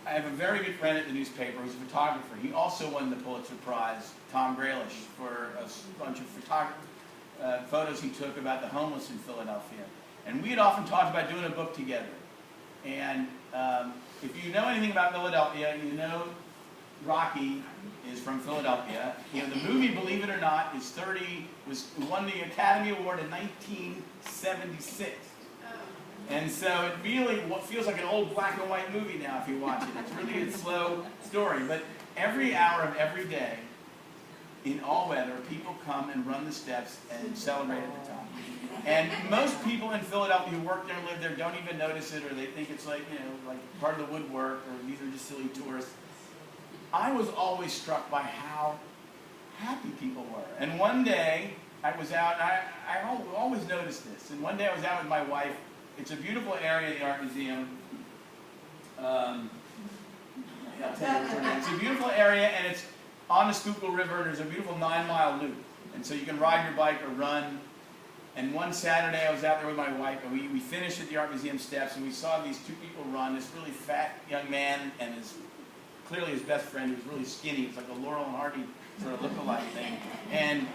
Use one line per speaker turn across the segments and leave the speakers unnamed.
I have a very good friend at the newspaper who's a photographer. He also won the Pulitzer Prize, Tom Graylish, for a bunch of photos he took about the homeless in Philadelphia. And we had often talked about doing a book together. And if you know anything about Philadelphia, you know Rocky is from Philadelphia. You know, the movie, believe it or not, won the Academy Award in 1976. And so it really feels like an old black and white movie now if you watch it. It's really a slow story. But every hour of every day, in all weather, people come and run the steps and celebrate at the top. And most people in Philadelphia who work there and live there don't even notice it, or they think it's like, you know, like part of the woodwork, or these are just silly tourists. I was always struck by how happy people were. And one day, I was out, and I always noticed this, and one day I was out with my wife. It's a beautiful area, the Art Museum. I'll tell you what's it's a beautiful area, and it's on the Schuylkill River, and there's a beautiful 9-mile loop. And so you can ride your bike or run. And one Saturday I was out there with my wife, and we finished at the Art Museum steps, and we saw these two people run, this really fat young man and clearly his best friend, who was really skinny. It's like a Laurel and Hardy sort of look-alike thing. And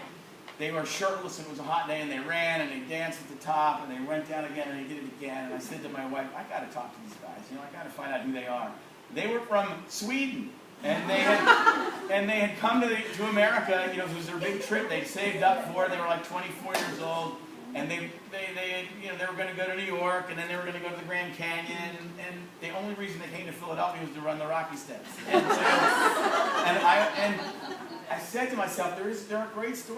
they were shirtless, and it was a hot day, and they ran, and they danced at the top, and they went down again, and they did it again. And I said to my wife, I got to talk to these guys. You know, I got to find out who they are. They were from Sweden, and they had come to America. You know, it was their big trip. They'd saved up for it. They were like 24 years old, and they were going to go to New York, and then they were going to go to the Grand Canyon. And the only reason they came to Philadelphia was to run the Rocky Steps. And so, and I said to myself, there are great stories.